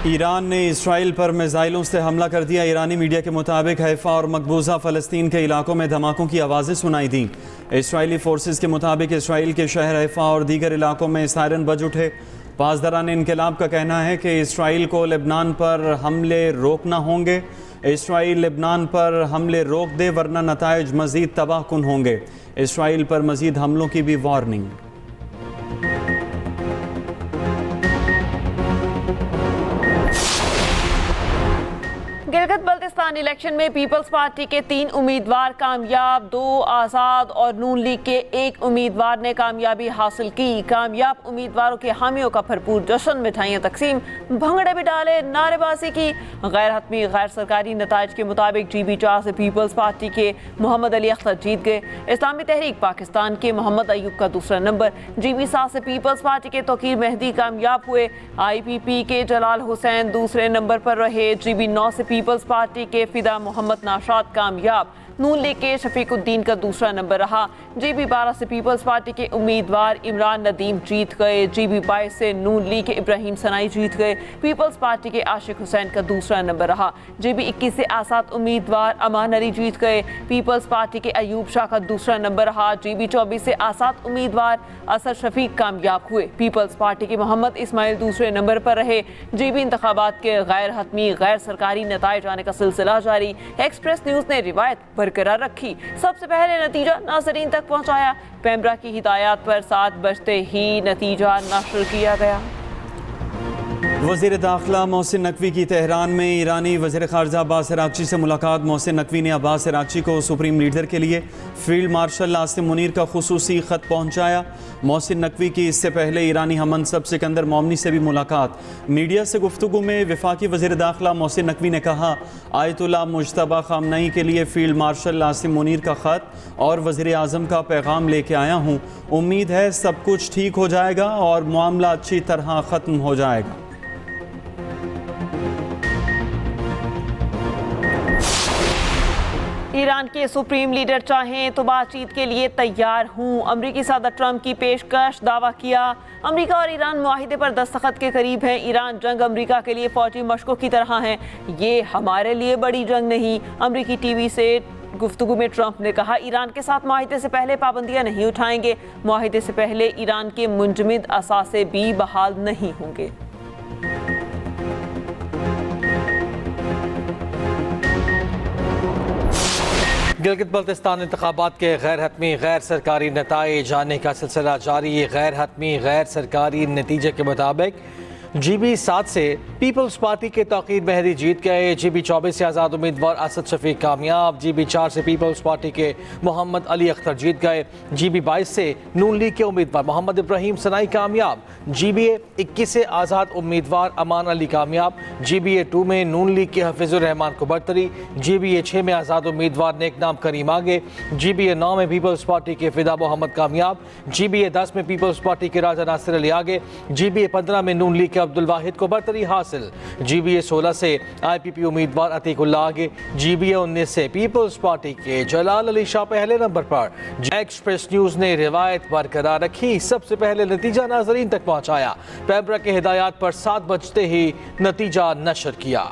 Iran ने Israel पर मिसाइलों से हमला कर दिया। ईरानी मीडिया के मुताबिक हैफा और मकबूजा फ़लस्तीन के इलाकों में धमाकों की आवाज़ें सुनाई दी। इसराइली फोर्सेस के मुताबिक इसराइल के शहर हैफा और दीगर इलाकों में सायरन बज उठे। पासदारान इनकलाब का कहना है कि इसराइल को लेबनान पर हमले रोकना होंगे। इसराइल लेबनान पर हमले रोक दे वरना नताइज मज़ीद तबाहकुन होंगे। इसराइल पर मज़ीद हमलों की भी वार्निंग। गिलगित बल्तिस्तान इलेक्शन में पीपल्स पार्टी के 3 उम्मीदवार कामयाब, 2 आज़ाद और नून लीग के 1 उम्मीदवार ने कामयाबी हासिल की। कामयाब उम्मीदवारों के हामियों का भरपूर जश्न, मिठाइयाँ तकसीम, भंगड़े भी डाले, नारेबाजी की। गैर हतमी गैर सरकारी नताइज के मुताबिक GB4 से पीपल्स पार्टी के मोहम्मद अली अख्तर जीत गए। इस्लामी तहरीक पाकिस्तान के मोहम्मद अयूब का दूसरा नंबर। GB7 से पीपल्स पार्टी के तौकीर मेहदी कामयाब हुए। IPP के जलाल हुसैन दूसरे नंबर पर रहे। GB9 से पीपल्स पार्टी के फिदा मोहम्मद नाशाद कामयाब। नून लीग के शफीकुद्दीन का दूसरा नंबर रहा। GB12 से पीपल्स पार्टी के उम्मीदवार इमरान नदीम जीत गए। GB22 से नून लीग के इब्राहिम सनाई जीत गए। पीपल्स पार्टी के आशिक हुसैन का दूसरा नंबर रहा। GB21 से आसाद उम्मीदवार अमान अली जीत गए। पीपल्स पार्टी के अयूब शाह का दूसरा नंबर रहा। GB24 से आसाद उम्मीदवार असद शफीक कामयाब हुए। पीपल्स पार्टी के मोहम्मद इस्माइल दूसरे नंबर पर रहे। GB इंतखाबात के गैर हतमी गैर सरकारी नताइज आने का सिलसिला जारी। एक्सप्रेस न्यूज़ ने रिवायत बरकरार रखी। सबसे पहले नतीजा नाज़रीन तक पहुंचाया। पैमरा की हिदायत पर 7 बजते ही नतीजा नशर किया गया। वज़ीर दाखिला मोहसिन नकवी की तेहरान में ईरानी वज़ीर ख़ारजा अब्बास अराग़ची से मुलाकात। मोहसिन नकवी ने अब्बास अराग़ची को सुप्रीम लीडर के लिए फील्ड मार्शल आसिम मुनीर का खुसूसी ख़त पहुँचाया। मोहसिन नकवी की इससे पहले ईरानी हममनसब सिकंदर मोमनी से भी मुलाकात। मीडिया से गुफ्तगू में वफाकी वज़ीर दाखिला मोहसिन नकवी ने कहा, आयतुल्लाह मुज्तबा ख़ामनई के लिए फील्ड मार्शल आसिम मुनीर का ख़त और वज़ीर आज़म का पैगाम लेके आया हूँ। उम्मीद है सब कुछ ठीक हो जाएगा और मामला अच्छी तरह ख़त्म हो जाएगा। ईरान के सुप्रीम लीडर चाहें तो बातचीत के लिए तैयार हूँ। अमरीकी सदर ट्रंप की पेशकश, दावा किया। अमरीका और ईरान मुआहिदे पर दस्तखत के करीब हैं। ईरान जंग अमरीका के लिए फौजी मशकों की तरह है। ये हमारे लिए बड़ी जंग नहीं। अमरीकी टीवी से गुफ्तगू में ट्रंप ने कहा, ईरान के साथ मुआहिदे से पहले पाबंदियां नहीं उठाएंगे। मुआहिदे से पहले ईरान के मुंजमद असासे भी बहाल नहीं होंगे। गिलगित बल्तिस्तान इंतखाबात के गैर हतमी गैर सरकारी नताइज आने का सिलसिला जारी। गैर हतमी गैर सरकारी नतीजे के मुताबिक GB7 से पीपल्स पार्टी के तौकीर मेहदी जीत गए। GB24 से आज़ाद उम्मीदवार असद शफीक कामयाब। GB4 से पीपल्स पार्टी के मोहम्मद अली अख्तर जीत गए। GB22 से नून लीग के उम्मीदवार मोहम्मद इब्राहिम सनाई कामयाब। GB21 से आज़ाद उम्मीदवार अमान अली कामयाब। GB2 में नून लीग के हफीजुर रहमान को बरतरी। GB6 में आज़ाद उम्मीदवार नेकनाम करीम आगे। GB9 में पीपल्स पार्टी के फिदा मोहम्मद कामयाब। GB10 में पीपल्स पार्टी के राजा नासिर अली आगे। GB15 में नून लीग अब्दुल वाहिद को बरतरी हासिल। GB16 से IPP उम्मीदवार अतीकुल्लाह आगे। GB19 से पीपल्स पार्टी के जलाल अली शाह पहले नंबर पर। एक्सप्रेस न्यूज़ ने रिवायत बरकरार रखी। सबसे पहले नतीजा नाजरीन तक पहुंचाया। पैमरा के हिदायत पर 7 बजते ही नतीजा नशर किया।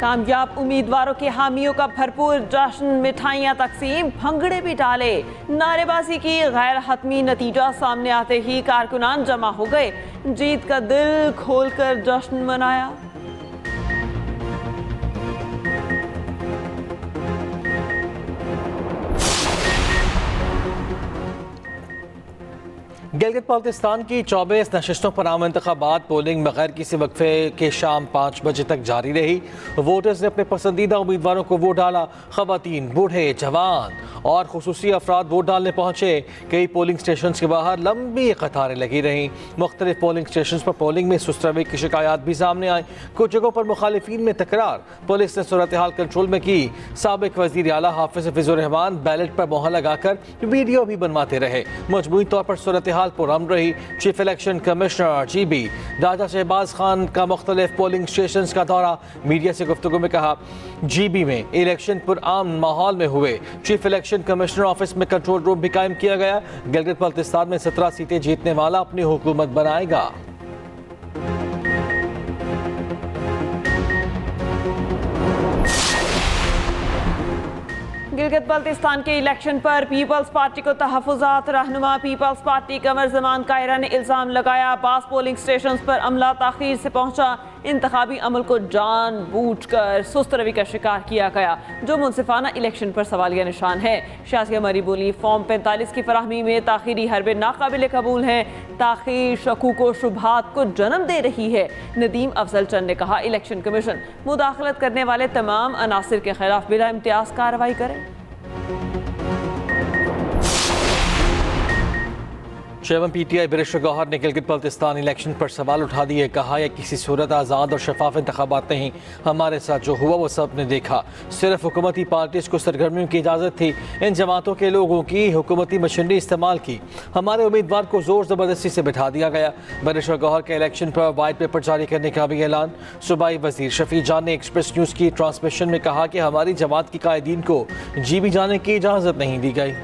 कामयाब उम्मीदवारों के हामियों का भरपूर जश्न, मिठाइयाँ तकसीम, भंगड़े भी डाले, नारेबाजी की। गैर हतमी नतीजा सामने आते ही कारकुनान जमा हो गए। जीत का दिल खोलकर जश्न मनाया। गिलगित बाल्तिस्तान की 24 नशिस्तों पर आम इंतखाबात पोलिंग बगैर किसी वक्फे के शाम 5 बजे तक जारी रही। वोटर्स ने अपने पसंदीदा उम्मीदवारों को वोट डाला। खवातीन, बूढ़े, जवान और खुसूसी अफराद वोट डालने पहुंचे। कई पोलिंग स्टेशन के बाहर लंबी कतारें लगी रहीं। मुख्तलिफ पोलिंग स्टेशन पर पोलिंग में सुस्त रवैये की शिकायत भी सामने आई। कुछ जगहों पर मुखालिफिन में तकरार। पुलिस ने सूरत हाल कंट्रोल में की। साबिक वज़ीर आला हाफिज हफीजुर रहमान बैलेट पर मोहर लगाकर वीडियो भी बनवाते रहे। मजमूई तौर पर सूरत हाल पुरअमन रही। चीफ इलेक्शन कमिश्नर GB राजा शहबाज खान का मुख्तलिफ पोलिंग स्टेशन का दौरा। मीडिया से गुफ्तगू में कहा, GB में इलेक्शन पुरअमन माहौल में हुए। चीफ इलेक्शन कमिश्नर ऑफिस में कंट्रोल रूम भी कायम किया गया। गिलगित बाल्तिस्तान में 17 सीटें जीतने वाला अपनी हुकूमत बनाएगा। गिलगित बाल्तिस्तान के इलेक्शन पर पीपल्स पार्टी को तहफ़्फ़ुज़ात। रहनुमा पीपल्स पार्टी कमर ज़मान कायरा ने इल्ज़ाम लगाया, बास पोलिंग स्टेशन पर अमला ताख़ीर से पहुंचा। इंतखाबी अमल को जानबूझकर सुस्त रवि का शिकार किया गया, जो मुनसिफाना इलेक्शन पर सवालिया निशान है। शाज़िया मरी बोली, फॉर्म 45 की फराहमी में ताख़ीरी हरबे नाकाबिल कबूल हैं। ताख़ीर शकूक व शुबहात को जन्म दे रही है। नदीम अफजल चंद ने कहा, इलेक्शन कमीशन मुदाखलत करने वाले तमाम अनासिर के खिलाफ बिला इम्तियाज कार्रवाई करे। चेयरमैन PTI बैरिस्टर गौहर ने गिलगित बाल्तिस्तान इलेक्शन पर सवाल उठा दिए। कहा, यह किसी सूरत आज़ाद और शफाफ इंतखाबात नहीं। हमारे साथ जो हुआ वो सब ने देखा। सिर्फ हुकूमती पार्टीज को सरगर्मियों की इजाज़त थी। इन जमातों के लोगों की हुकूमती मशीनरी इस्तेमाल की। हमारे उम्मीदवार को जोर ज़बरदस्ती से बिठा दिया गया। बैरिस्टर गौहर के इलेक्शन पर वाइट पेपर जारी करने का भी ऐलान। सूबाई वज़ीर शफी जान ने एक्सप्रेस न्यूज़ की ट्रांसमिशन में कहा कि हमारी जमात की कायदीन को GB जाने की इजाज़त नहीं दी गई।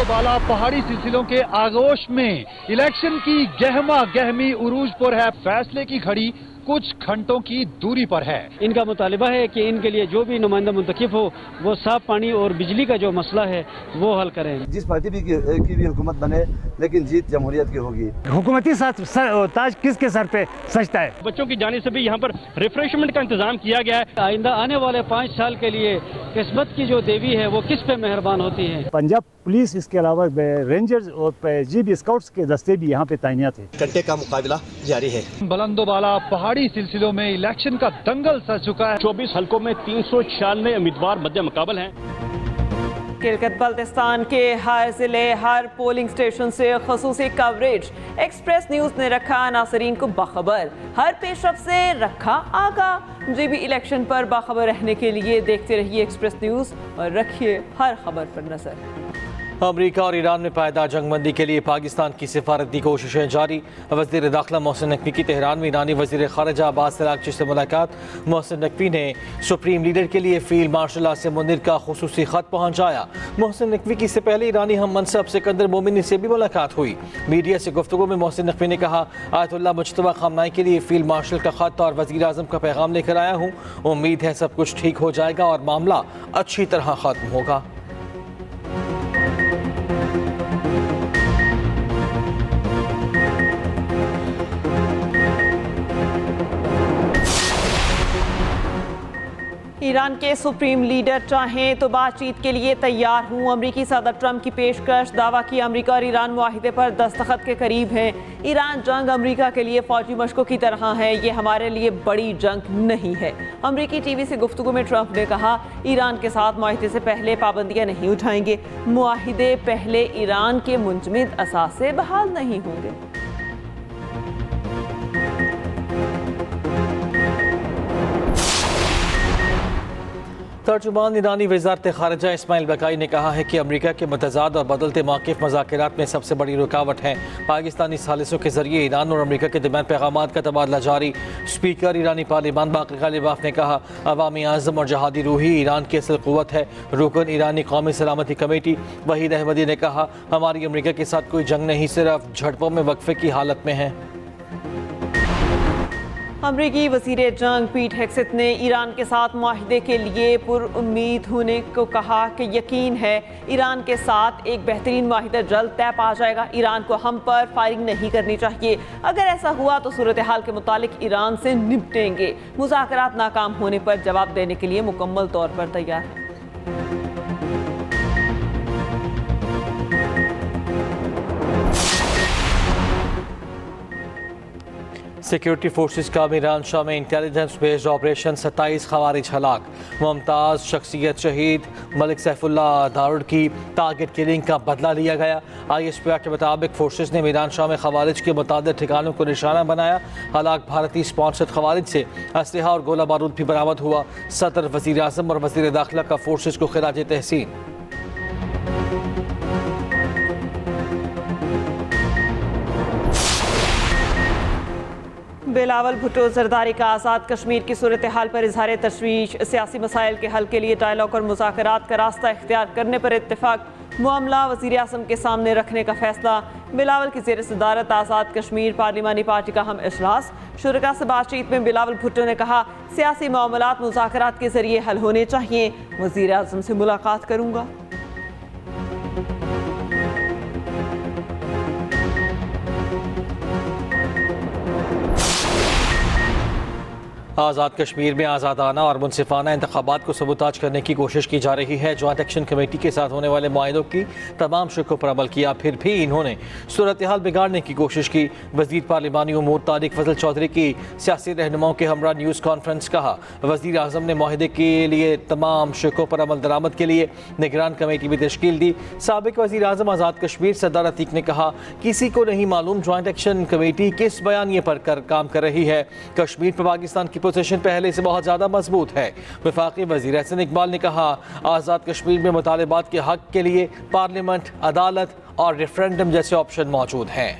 बाला पहाड़ी सिलसिलों के आगोश में इलेक्शन की गहमा गहमी उरूज पर है। फैसले की घड़ी कुछ घंटों की दूरी पर है। इनका मुतालिबा है कि इनके लिए जो भी नुमाइंदा मुंतखब हो वो साफ पानी और बिजली का जो मसला है वो हल करें। जिस पार्टी की भी हुकूमत बने, लेकिन जीत जमहूरियत की होगी। हुकूमती ताज किसके सर पे सजता है? बच्चों की जाने से भी यहाँ पर रिफ्रेशमेंट का इंतजाम किया गया है। आइंदा आने वाले 5 साल के लिए किस्मत की जो देवी है वो किस पे मेहरबान होती है। पंजाब पुलिस, इसके अलावा रेंजर्स और GB स्काउट्स के दस्ते भी यहाँ पे तैनात है। घंटे का मुकाबला जारी है। बुलंदोबाला पहाड़ी सिलसिलों में इलेक्शन का दंगल सज चुका है। 24 हलकों में 396 उम्मीदवार मध्य मुकाबल हैं। गिलगित बाल्तिस्तान के हर जिले, हर पोलिंग स्टेशन से खसूसी कवरेज। एक्सप्रेस न्यूज़ ने रखा नाज़रीन को बाखबर, हर पेशरफ से रखा आगा। GB इलेक्शन पर बाखबर रहने के लिए देखते रहिए एक्सप्रेस न्यूज़ और रखिए हर खबर पर नजर। अमरीका और ईरान में पायदार जंगबंदी के लिए पाकिस्तान की सिफारती कोशिशें जारी। वज़ीर दाखिला मोहसिन नकवी की तेहरान में ईरानी वज़ीर ख़ारिजा अब्बास अराग़ची से मुलाकात। मोहसिन नकवी ने सुप्रीम लीडर के लिए फील्ड मार्शल आसिम मुनीर का खुसूसी ख़त पहुँचाया। मोहसिन नकवी की इससे पहले ईरानी हम मनसब सिकंदर मोमिनी से भी मुलाकात हुई। मीडिया से गुफ्तगू में मोहसिन नकवी ने कहा, आयतुल्लाह मुज्तबा ख़ामनाई के लिए फील्ड मार्शल का ख़त और वज़ीर आज़म का पैगाम लेकर आया हूँ। उम्मीद है सब कुछ ठीक हो जाएगा और मामला अच्छी तरह ख़त्म होगा। ईरान के सुप्रीम लीडर चाहें तो बातचीत के लिए तैयार हूँ। अमरीकी सदर ट्रंप की पेशकश। दावा की अमरीका और ईरान मुआहिदे पर दस्तखत के करीब हैं। ईरान जंग अमरीका के लिए फौजी मशकों की तरह है, ये हमारे लिए बड़ी जंग नहीं है। अमरीकी TV से गुफ्तगू में ट्रंप ने कहा, ईरान के साथ मुआहिदे से पहले पाबंदियाँ नहीं उठाएंगे। मुआहिदे पहले ईरान के मुंजमद असासे बहाल नहीं होंगे। तर्जुमान ईरानी वज़ारत ख़ारिजा इस्माइल बकाई ने कहा है कि अमरीका के मतज़ाद और बदलते मौक़िफ़ मुज़ाकरात में सबसे बड़ी रुकावट है। पाकिस्तानी सालिसों के ज़रिए ईरान और अमरीका के दरमियान पैगामात का तबादला जारी। स्पीकर ईरानी पार्लिमान बाक़र ग़ालिबाफ ने कहा, अवामी आज़म और जहादी रूही ईरान की असल क़ुव्वत है। रुकन ईरानी कौमी सलामती कमेटी वहीद अहमदी ने कहा, हमारी अमरीका के साथ कोई जंग नहीं, सिर्फ झड़पों में वक्फे की हालत में है। अमरीकी वज़ीर जंग पीट हेक्सेथ ने ईरान के साथ माहिदे के लिए पुरउम्मीद होने को कहा कि यकीन है ईरान के साथ एक बेहतरीन माहिदा जल्द तय पा जाएगा। ईरान को हम पर फायरिंग नहीं करनी चाहिए। अगर ऐसा हुआ तो सूरत हाल के मुतालिक ईरान से निपटेंगे। मुज़ाकरात नाकाम होने पर जवाब देने के लिए मुकम्मल तौर पर तैयार है। सिक्योरिटी फोर्सेस का मीरान शाह में इंटेलिजेंस बेस्ड ऑपरेशन 27 खवारिज हलाक, मुमताज़ शख्सियत शहीद। मलिक सैफुल्लाह दारुड की टारगेट किलिंग का बदला लिया गया। ISPR के मुताबिक फोर्सेस ने मीरान शाह में खवारिज के मुताबिक ठिकानों को निशाना बनाया। हलाक भारतीय स्पॉन्सर्ड खवारिज से असलहा और गोला बारूद भी बरामद हुआ। सदर, वज़ीर आज़म और वज़ीर दाखिला का फोर्सेस को खिराज तहसीन। बिलावल भुट्टो जरदारी का आज़ाद कश्मीर की सूरत हाल पर इजहार तशवीश। सियासी मसाइल के हल के लिए डायलॉग और मुज़ाकरात का रास्ता इख्तियार करने पर इत्तेफाक। मामला वज़ीर आज़म के सामने रखने का फैसला। बिलावल की ज़ेर सदारत आज़ाद कश्मीर पार्लिमानी पार्टी का हम इजलास। शुरका से बातचीत में बिलावल भुट्टो ने कहा, सियासी मामलात मुज़ाकरात के ज़रिए हल होने चाहिए। वज़ीर आज़म से मुलाकात करूँगा। आज़ाद कश्मीर में आज़ादाना और मुनसिफाना इंतखाबात को सबूताज करने की कोशिश की जा रही है। जॉइंट एक्शन कमेटी के साथ होने वाले मुआहिदों की तमाम शर्तों पर अमल किया, फिर भी इन्होंने सूरत हाल बिगाड़ने की कोशिश की। वज़ीर पार्लिमानी उमूर तारिक फजल चौधरी की सियासी रहनुमाओं के हमरा न्यूज़ कॉन्फ्रेंस। कहा, वज़ीर आज़म ने मुआहिदे के लिए तमाम शर्तों पर अमल दरामद के लिए निगरान कमेटी भी तश्कील दी। साबिक वज़ीर आज़म आज़ाद कश्मीर सरदार अतीक ने कहा, किसी को नहीं मालूम जॉइंट एक्शन कमेटी किस बयानिए पर काम कर रही है। कश्मीर पर पाकिस्तान की पोजीशन पहले से बहुत ज़्यादा मजबूत है। वफाकी वज़ीर एहसन इकबाल ने कहा, आज़ाद कश्मीर में मुतालिबात के हक के लिए पार्लियामेंट, अदालत और रेफरेंडम जैसे ऑप्शन मौजूद हैं।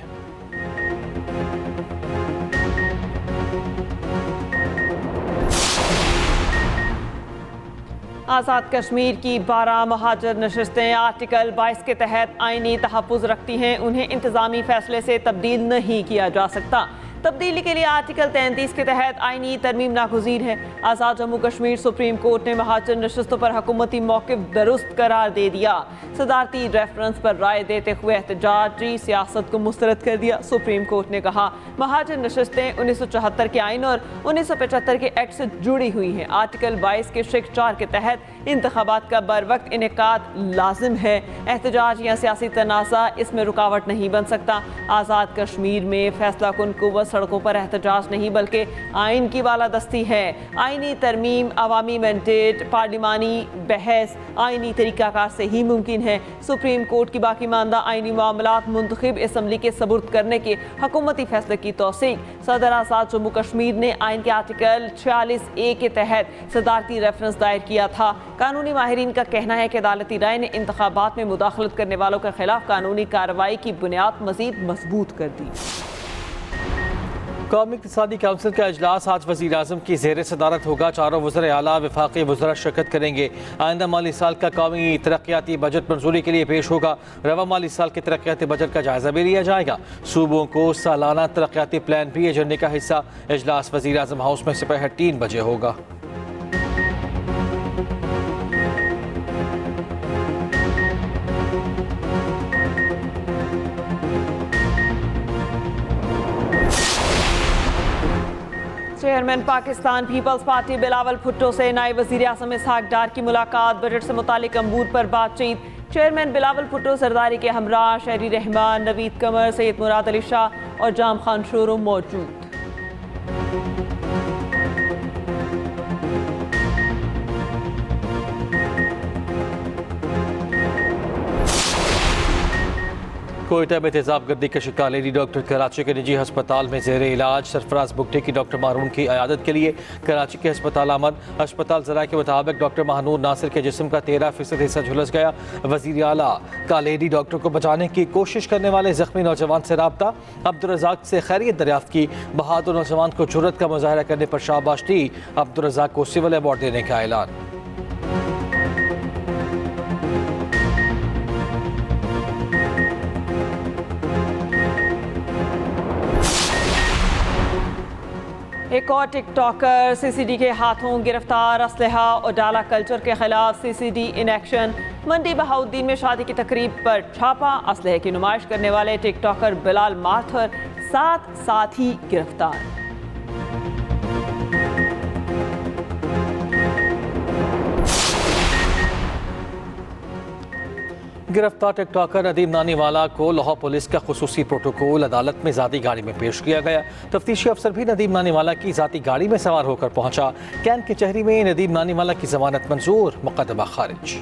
आज़ाद कश्मीर की 12 महाजर नशिस्तें आर्टिकल 22 के तहत आईनी तहफ़्फ़ुज़ रखती हैं। उन्हें इंतज़ामी फ़ैसले से तब्दील नहीं किया जा सकता। तब्दीली के लिए आर्टिकल 33 के तहत आईनी तरमीम नागुज़ीर है। आज़ाद जम्मू कश्मीर सुप्रीम कोर्ट ने महाजर नशिस्तों पर हुकूमती मौक़िफ़ दुरुस्त करार दे दिया। सदारती रेफरेंस पर राय देते हुए एहतजाजी सियासत को मुस्तरद कर दिया। सुप्रीम कोर्ट ने कहा, महाजर नशिस्तें 1974 के आइन और 1975 के एक्ट से जुड़ी हुई हैं। आर्टिकल 22 के शिक 4 के तहत इंतखाबात का बर वक्त इनेकाद लाजिम है। एहतजाज या सियासी तनाज़ा इसमें रुकावट नहीं बन सकता। आज़ाद कश्मीर में फैसला कुन कुव्वत सड़कों पर एहतजाज नहीं बल्कि आइन की बालादस्ती है। आइनी तरमीम, अवामी मैंडेट, पार्लिमानी बहस आइनी तरीक़ाकार से ही मुमकिन है। सुप्रीम कोर्ट की बाकी मानदा आइनी मामलात मुंतखब असम्बली के सबूत करने के हुकूमती फैसले की तौसीक। सदर आज़ाद जम्मू कश्मीर ने आइन के आर्टिकल 46A के तहत सदारती रेफरेंस दायर किया था। कानूनी माहिरीन का कहना है कि अदालती राय ने इंतखाबात में मुदाखलत करने वालों के खिलाफ कानूनी कार्रवाई की बुनियाद मजीद मजबूत कर दी। कौमी इक़्तिसादी काउंसिल का इजलास आज वज़ीर आज़म की ज़ेर सदारत होगा। चारों वज़राए आला वफ़ाक़ी वज़रा शिरकत करेंगे। आइंदा माली साल का कौमी तरक्याती बजट मंजूरी के लिए पेश होगा। रवा माली साल के तरक्याती बजट का जायज़ा भी लिया जाएगा। सूबों को सालाना तरक्याती प्लान भी एजेंडे का हिस्सा। इजलास वज़ीर आज़म हाउस में दोपहर 3 बजे होगा। Chairman Pakistan people's party Bilawal Bhutto से नायब वज़ीर आज़म इसहाक डार की मुलाकात। बजट से मुतालिक अमूर पर बातचीत। चेयरमैन बिलावल भुट्टो सरदारी के हमरा शहरी रहमान, नवीद कमर, सैयद मुराद अली शाह और जाम खान शोरूम मौजूद। कोयटा में तेजाब गर्दी का शिकार लेडी डॉक्टर कराची के निजी अस्पताल में जेर इलाज। सरफराज बुगटे की डॉक्टर मारून की अयादत के लिए कराची के अस्पताल आमद। अस्पताल ज़रा के मुताबिक डॉक्टर महानूर नासिर के जिस्म का 13% हिस्सा झुलस गया। वज़ीर आला का लेडी डॉक्टर को बचाने की कोशिश करने वाले जख्मी नौजवान से रब्ता। अब्दुर्रज़ाक से खैरियत दरियाफ्त की। बहादुर नौजवान को जुर्रत का मुजाहरा करने पर शाबाश दी। अब्दुर्रज़ाक को सिविल अवार्ड देने का ऐलान। एक और टिकटॉकर सीसीडी के हाथों गिरफ्तार, असलहा और डाला कल्चर के खिलाफ सीसीडी इन एक्शन। मंडी बहाउद्दीन में शादी की तकरीब पर छापा, असलहे की नुमाइश करने वाले टिकटॉकर बिलाल माथर 7 साथी गिरफ्तार। गिरफ्तार टिकटॉकर नदीम नानीवाला को लाहौर पुलिस का खुसूसी प्रोटोकॉल अदालत में ज़ाती गाड़ी में पेश किया गया। तफ्तीशी अफसर भी नदीम नानीवाला की ज़ाती गाड़ी में सवार होकर पहुंचा। कैन कचहरी में नदीम नानीवाला की जमानत मंजूर, मुकदमा खारिज।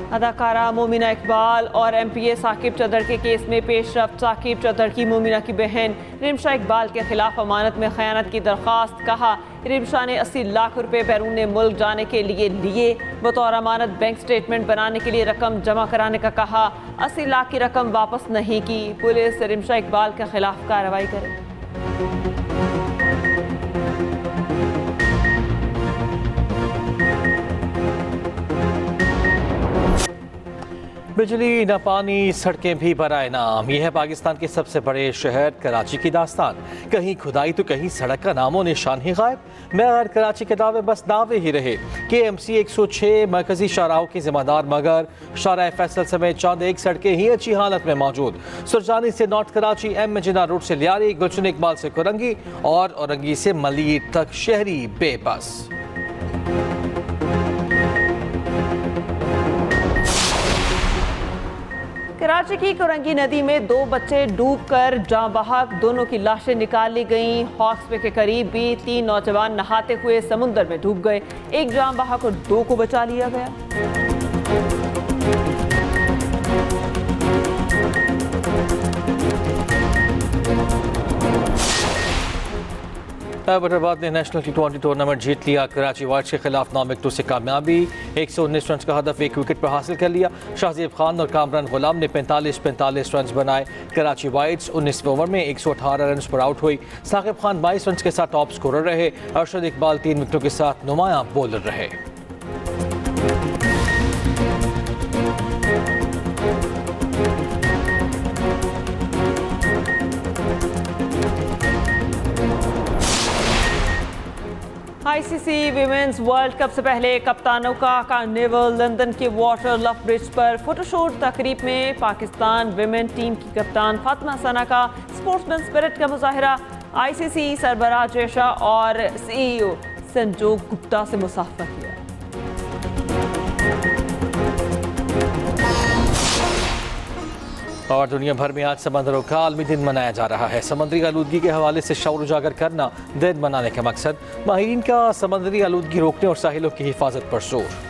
अदाकारा मोमिना इकबाल और MPA साकिब चदर के केस में पेशरफ्त। साकिब चदर की मोमिना की बहन रिमशा इकबाल के खिलाफ अमानत में खयानत की दरख्वास्त। कहा, रिमशा ने 80 लाख रुपए बैरून मुल्क जाने के लिए बतौर अमानत बैंक स्टेटमेंट बनाने के लिए रकम जमा कराने का कहा। 80 लाख की रकम वापस नहीं की। पुलिस रिमशा इकबाल के खिलाफ कार्रवाई करे। बिजली न पानी, सड़कें भी बराए नाम। यह है पाकिस्तान के सबसे बड़े शहर कराची की दास्तान। कहीं खुदाई तो कहीं सड़क का नामो निशान ही गायब। मगर कराची के दावे बस दावे ही रहे। KMC 106 मरकजी शाहराहों की जिम्मेदार, मगर शाहराह फैसल समेत चंद एक सड़कें ही अच्छी हालत में मौजूद। सुरजानी से नॉर्थ कराची, M जिना रोड से लियारी, गुलशन इकबाल से कुरंगी और औरंगी से मलीर तक शहरी बेबस। कराची की कुरंगी नदी में 2 बच्चे डूबकर जाँ बहक, दोनों की लाशें निकाल ली गईं। हॉक्सवे के करीब भी 3 नौजवान नहाते हुए समुद्र में डूब गए। एक जाँ बहक और 2 को बचा लिया गया। हैदराबाद ने नेशनल T20 टूर्नामेंट जीत लिया। कराची वाइट्स के खिलाफ 9 विकेटों से कामयाबी। 119 रन का हदफ 1 विकेट पर हासिल कर लिया। शाहजेब खान और कामरान गुलाम ने 45 रन बनाए। कराची वाइट्स 19वें ओवर में 118 रन पर आउट हुई। साकिब खान 22 रन के साथ टॉप स्कोरर रहे। अरशद इकबाल 3 विकेटों के साथ नुमायां बॉलर रहे। ICC विमेंस वर्ल्ड कप से पहले कप्तानों का कार्निवल। लंदन के वाटर लव ब्रिज पर फोटोशूट। तकरीब में पाकिस्तान विमेन टीम की कप्तान फातिमा सना का स्पोर्ट्समैन स्पिरिट का मुजाहिरा। ICC सरबराह जयशा और CEO संजोग गुप्ता से मुसाफा किया। और दुनिया भर में आज समंदरों का आलमी दिन मनाया जा रहा है। समुद्री आलूदगी के हवाले से शऊर उजागर करना दिन मनाने का मकसद। माहिरीन का समुद्री आलूदगी रोकने और साहिलों की हिफाजत पर जोर।